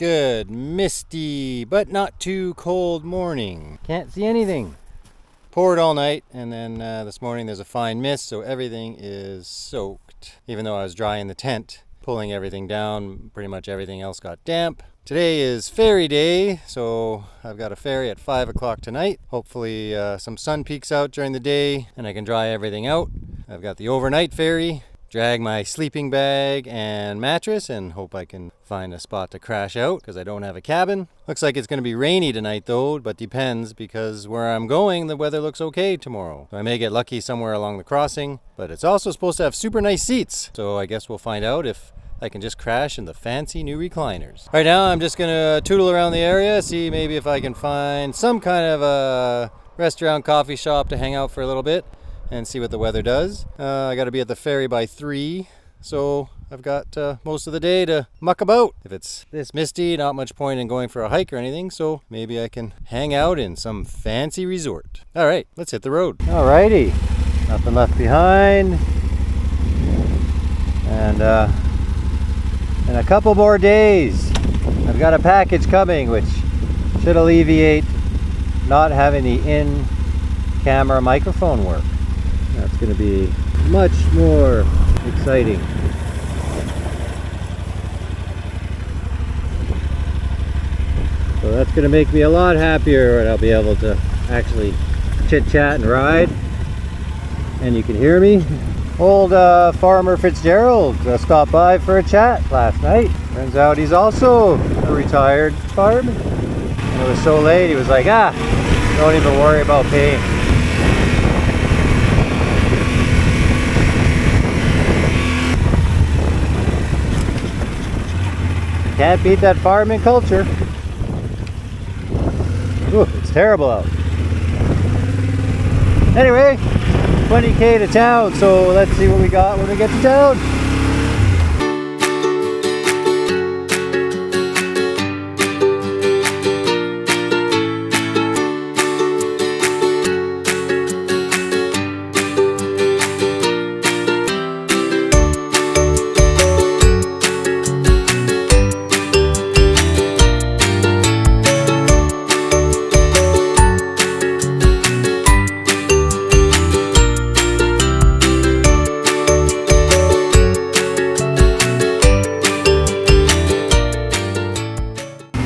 good. Misty, but not too cold morning. Can't see anything. Poured all night, and then this morning there's a fine mist, so everything is soaked. Even though I was drying the tent, pulling everything down, pretty much everything else got damp. Today is ferry day, so I've got a ferry at 5 o'clock tonight. Hopefully some sun peeks out during the day and I can dry everything out. I've got the overnight ferry, drag my sleeping bag and mattress, and hope I can find a spot to crash out because I don't have a cabin. Looks like it's going to be rainy tonight though, but depends because where I'm going the weather looks okay tomorrow. So I may get lucky somewhere along the crossing, but it's also supposed to have super nice seats. So I guess we'll find out if I can just crash in the fancy new recliners. Right now I'm just gonna tootle around the area, see maybe if I can find some kind of a restaurant, coffee shop to hang out for a little bit and see what the weather does. I gotta be at the ferry by 3, so I've got most of the day to muck about. If it's this misty, not much point in going for a hike or anything, so maybe I can hang out in some fancy resort. All right, let's hit the road. Alrighty, nothing left behind. And in a couple more days, I've got a package coming which should alleviate not having the in-camera microphone work. That's going to be much more exciting. So that's going to make me a lot happier when I'll be able to actually chit-chat and ride. And you can hear me. Old Farmer Fitzgerald stopped by for a chat last night. Turns out he's also a retired fireman. And it was so late, he was like, don't even worry about paying. Can't beat that fireman culture. Ooh, it's terrible out. Anyway, 20K to town, so let's see what we got when we get to town.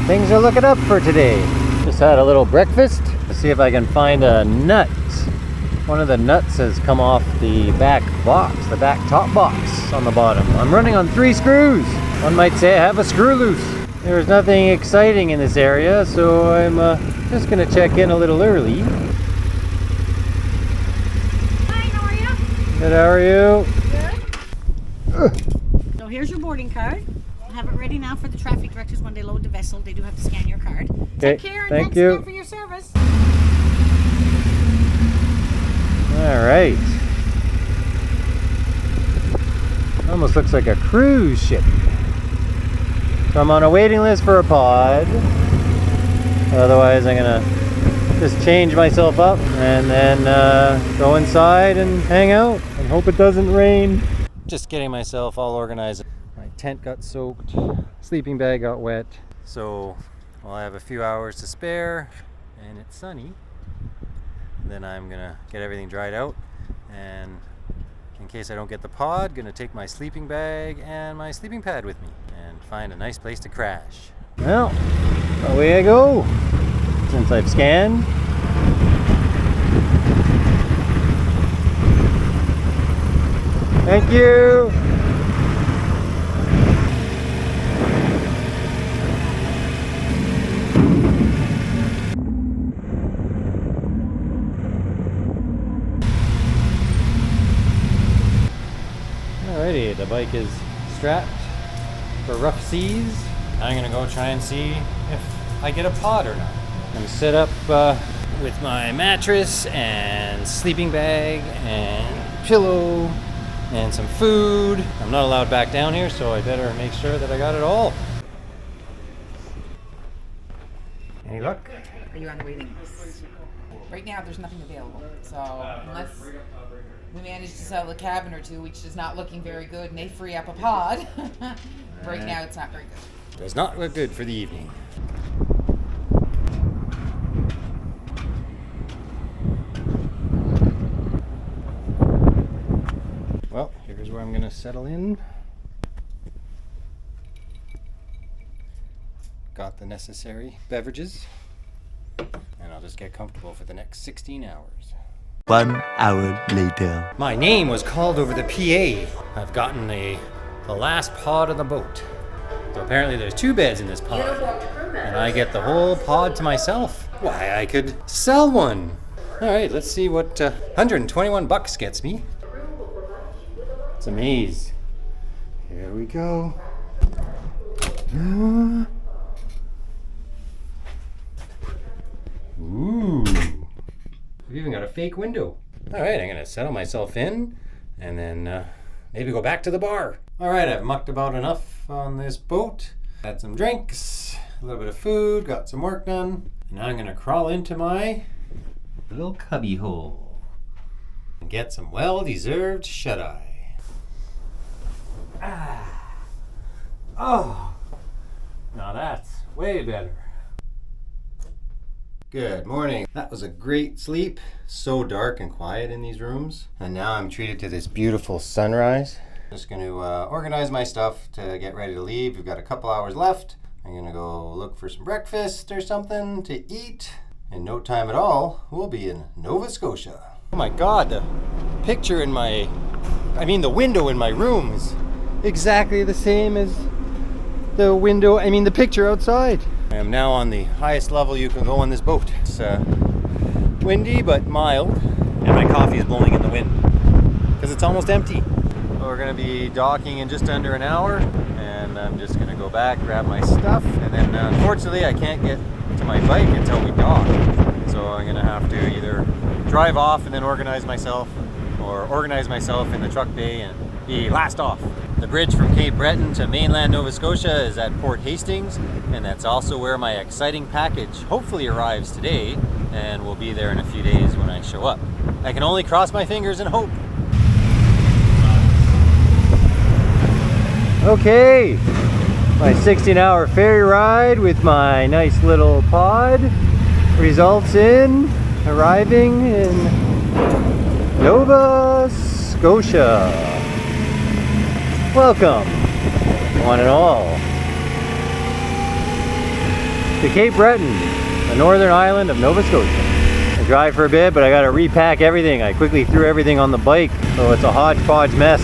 Things are looking up for today. Just had a little breakfast. Let's see if I can find a nut. One of the nuts has come off the back box, the back top box on the bottom. I'm running on 3 screws. One might say I have a screw loose. There's nothing exciting in this area, so I'm just gonna check in a little early. Hi, how are you? Good, how are you? Good. So here's your boarding card. Have it ready now for the traffic directors when they load the vessel. They do have to scan your card. Okay, Take care, and thank thanks you again for your service. All right. Almost looks like a cruise ship. So I'm on a waiting list for a pod. Otherwise I'm gonna just change myself up and then go inside and hang out and hope it doesn't rain. Just getting myself all organized. My tent got soaked, sleeping bag got wet. So I have a few hours to spare and it's sunny. Then I'm gonna get everything dried out, and in case I don't get the pod, gonna take my sleeping bag and my sleeping pad with me and find a nice place to crash. Well, away I go. Since I've scanned. Thank you. Alrighty, the bike is strapped for rough seas. I'm gonna go try and see if I get a pod or not. I'm gonna set up with my mattress and sleeping bag and pillow and some food. I'm not allowed back down here, so I better make sure that I got it all. Any luck? Are you on the waiting list? Right now, there's nothing available. So unless we manage to sell a cabin or two, which is not looking very good, and they free up a pod, right now it's not very good. Does not look good for the evening. Well, here's where I'm gonna settle in. Got the necessary beverages, and I'll just get comfortable for the next 16 hours. 1 hour later. My name was called over the PA. I've gotten the last pod on the boat. So apparently there's 2 beds in this pod, and I get the whole pod to myself. Why, I could sell one. All right, let's see what 121 bucks gets me. It's a maze. Here we go. Ooh. We've even got a fake window. All right, I'm gonna settle myself in and then maybe go back to the bar. All right, I've mucked about enough on this boat. Had some drinks, a little bit of food, got some work done. And now I'm gonna crawl into my little cubby hole and get some well-deserved shut-eye. Oh, now that's way better. Good morning. That was a great sleep. So dark and quiet in these rooms. And now I'm treated to this beautiful sunrise. Just going to organize my stuff to get ready to leave. We've got a couple hours left. I'm going to go look for some breakfast or something to eat. In no time at all, we'll be in Nova Scotia. Oh my God, the picture in the window in my room is exactly the same as the picture outside. I am now on the highest level you can go on this boat. It's windy but mild, and my coffee is blowing in the wind because it's almost empty. So we're going to be docking in just under an hour, and I'm just going to go back, grab my stuff, and then unfortunately I can't get to my bike until we dock. So I'm going to have to either drive off and then organize myself, or organize myself in the truck bay and be last off. The bridge from Cape Breton to mainland Nova Scotia is at Port Hastings, and that's also where my exciting package hopefully arrives today, and will be there in a few days when I show up. I can only cross my fingers and hope. Okay, my 16-hour ferry ride with my nice little pod results in arriving in Nova Scotia. Welcome, one and all, to Cape Breton, the northern island of Nova Scotia. I drive for a bit, but I gotta repack everything. I quickly threw everything on the bike, so it's a hodgepodge mess.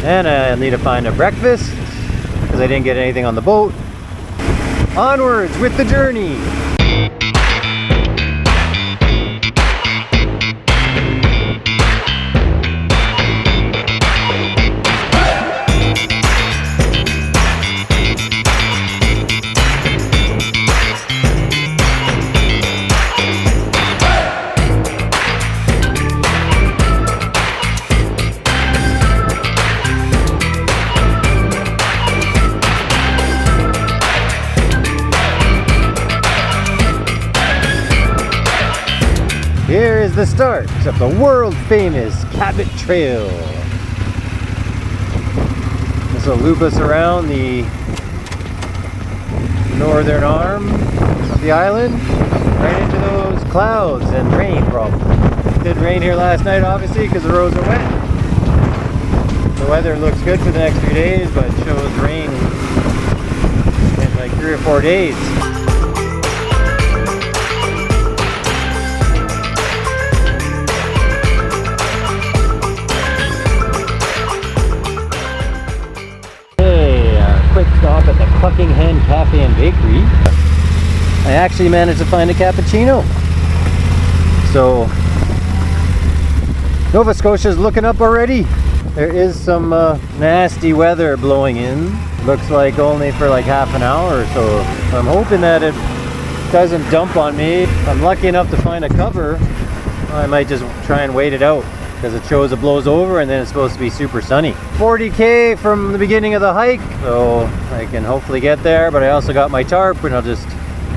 And I need to find a breakfast, because I didn't get anything on the boat. Onwards with the journey! Here is the start of the world famous Cabot Trail. This will loop us around the northern arm of the island, right into those clouds and rain probably. It did rain here last night obviously because the roads are wet. The weather looks good for the next few days, but it shows rain in like 3 or 4 days. Quick stop at the Clucking Hen Cafe and Bakery. I actually managed to find a cappuccino. So Nova Scotia is looking up already. There is some nasty weather blowing in. Looks like only for like half an hour or so. I'm hoping that it doesn't dump on me. If I'm lucky enough to find a cover, I might just try and wait it out, because it shows it blows over and then it's supposed to be super sunny. 40K from the beginning of the hike, so I can hopefully get there, but I also got my tarp and I'll just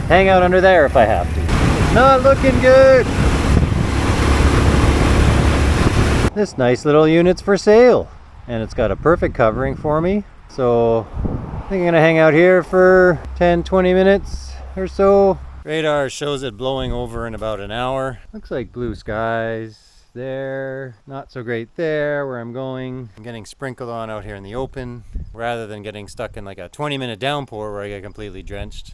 hang out under there if I have to. It's not looking good. This nice little unit's for sale. and it's got a perfect covering for me. So I think I'm gonna hang out here for 10-20 minutes or so. Radar shows it blowing over in about an hour. Looks like blue skies there, not so great there where I'm going. I'm getting sprinkled on out here in the open rather than getting stuck in like a 20-minute downpour where I get completely drenched.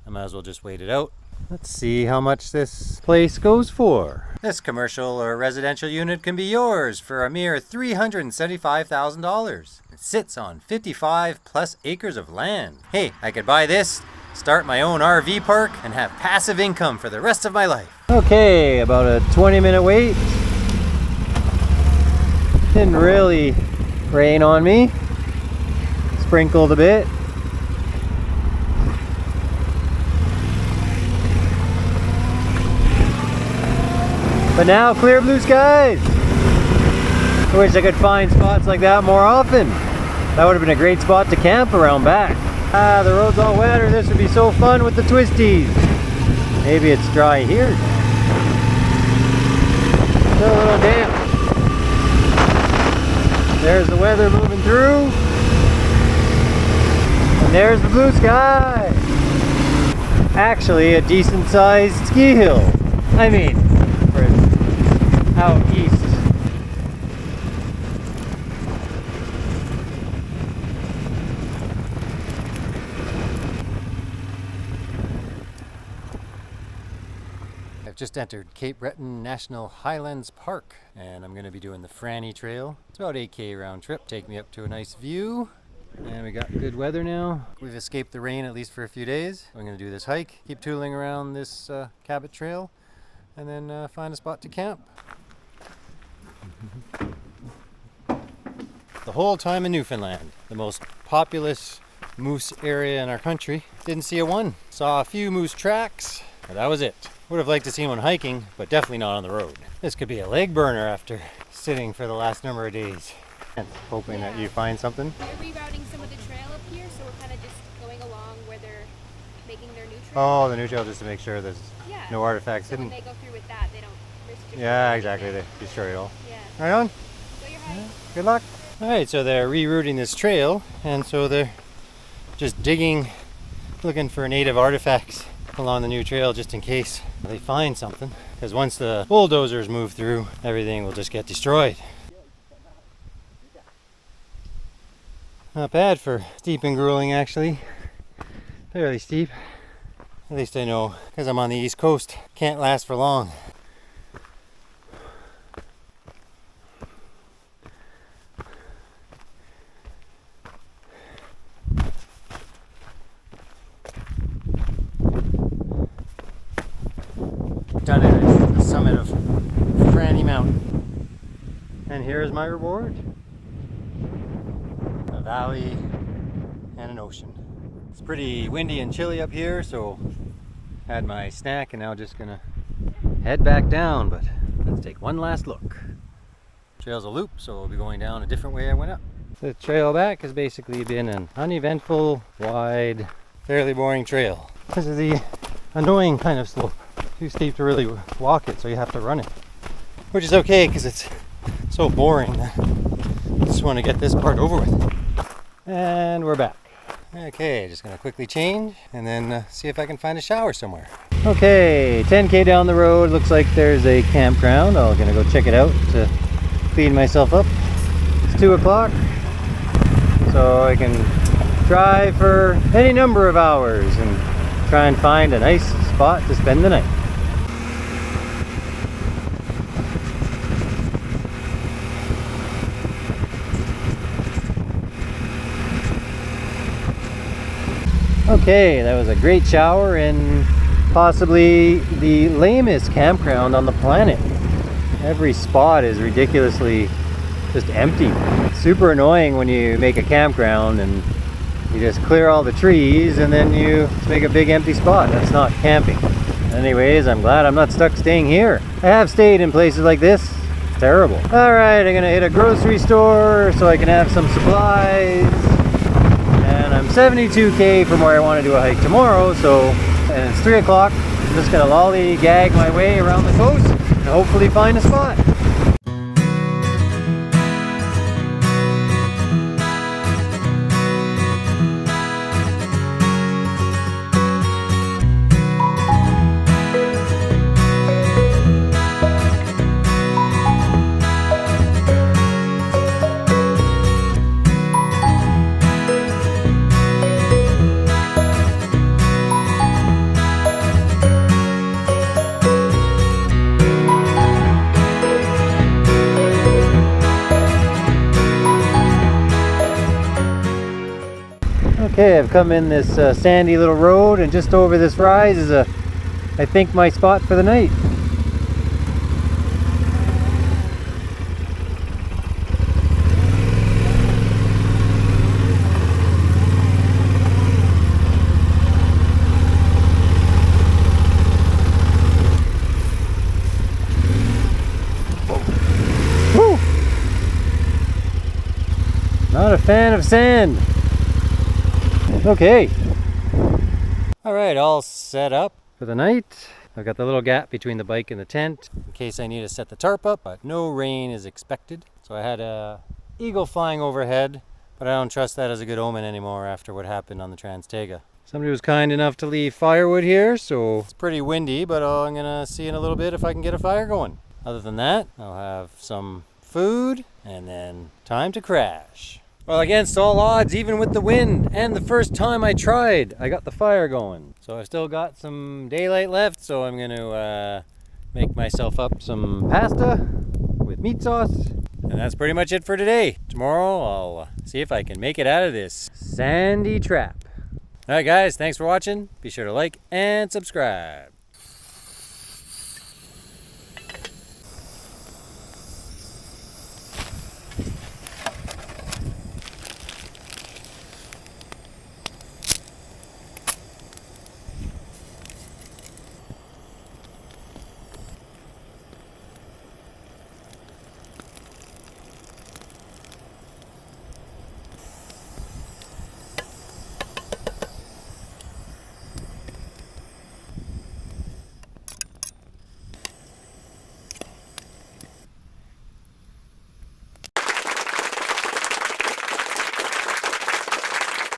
I might as well just wait it out. Let's see how much this place goes for. This commercial or residential unit can be yours for a mere $375,000. It sits on 55 plus acres of land. Hey, I could buy this, start my own RV park, and have passive income for the rest of my life. Okay, about a 20-minute wait. Didn't really rain on me. Sprinkled a bit. But now clear blue skies. I wish I could find spots like that more often. That would have been a great spot to camp around back. Ah, the road's all wet, or this would be so fun with the twisties. Maybe it's dry here. Still a little damp. There's the weather moving through. And there's the blue sky. Actually, a decent sized ski hill. I mean, for out east. I've just entered Cape Breton National Highlands Park, and I'm going to be doing the Franny Trail. It's about 8K round trip, take me up to a nice view. And we got good weather now. We've escaped the rain at least for a few days. I'm going to do this hike, keep tooling around this Cabot Trail, and then find a spot to camp. The whole time in Newfoundland, the most populous moose area in our country, didn't see a one. Saw a few moose tracks, but that was it. Would have liked to see one hiking, but definitely not on the road. This could be a leg burner after sitting for the last number of days. And hoping that you find something. They're rerouting some of the trail up here, so we're kind of just going along where they're making their new trail. Oh, the new trail, just to make sure there's no artifacts so hidden. when they go through with that, they don't risk destroying Yeah, exactly. anything. They destroy it all. Yeah. Right on. Go your hike. Good luck. All right, so they're rerouting this trail, and so they're just digging, looking for native artifacts along the new trail just in case they find something. Because once the bulldozers move through, everything will just get destroyed. Not bad for steep and grueling, actually. Fairly steep. At least I know, because I'm on the east coast, can't last for long. Done it at the summit of Franny Mountain. And here's my reward. A valley and an ocean. It's pretty windy and chilly up here, so had my snack and now just gonna head back down, but let's take one last look. Trail's a loop, so we'll be going down a different way I went up. The trail back has basically been an uneventful, wide, fairly boring trail. This is the annoying kind of slope. Too steep to really walk it, so you have to run it. Which is okay, because it's so boring that I just want to get this part over with. And we're back. Okay, just gonna quickly change and then see if I can find a shower somewhere. Okay, 10K down the road, looks like there's a campground. I'm gonna go check it out to clean myself up. It's 2 o'clock, so I can drive for any number of hours and try and find a nice spot to spend the night. Okay, that was a great shower in possibly the lamest campground on the planet. Every spot is ridiculously just empty. Super annoying when you make a campground and you just clear all the trees and then you make a big empty spot. That's not camping. Anyways, I'm glad I'm not stuck staying here. I have stayed in places like this. It's terrible. Alright, I'm gonna hit a grocery store so I can have some supplies. And I'm 72K from where I want to do a hike tomorrow, so, and it's 3 o'clock. I'm just gonna lollygag my way around the coast and hopefully find a spot. Okay, I've come in this sandy little road, and just over this rise is I think, my spot for the night. Woo! Not a fan of sand. Okay. All right, all set up for the night. I've got the little gap between the bike and the tent in case I need to set the tarp up, but no rain is expected. So I had a eagle flying overhead, but I don't trust that as a good omen anymore after what happened on the Trans-Tega. Somebody was kind enough to leave firewood here, so it's pretty windy, but I'm gonna see in a little bit if I can get a fire going. Other than that, I'll have some food and then time to crash. Well, against all odds, even with the wind and the first time I tried, I got the fire going. So I've still got some daylight left, so I'm going to make myself up some pasta with meat sauce. And that's pretty much it for today. Tomorrow I'll see if I can make it out of this sandy trap. All right, guys, thanks for watching. Be sure to like and subscribe.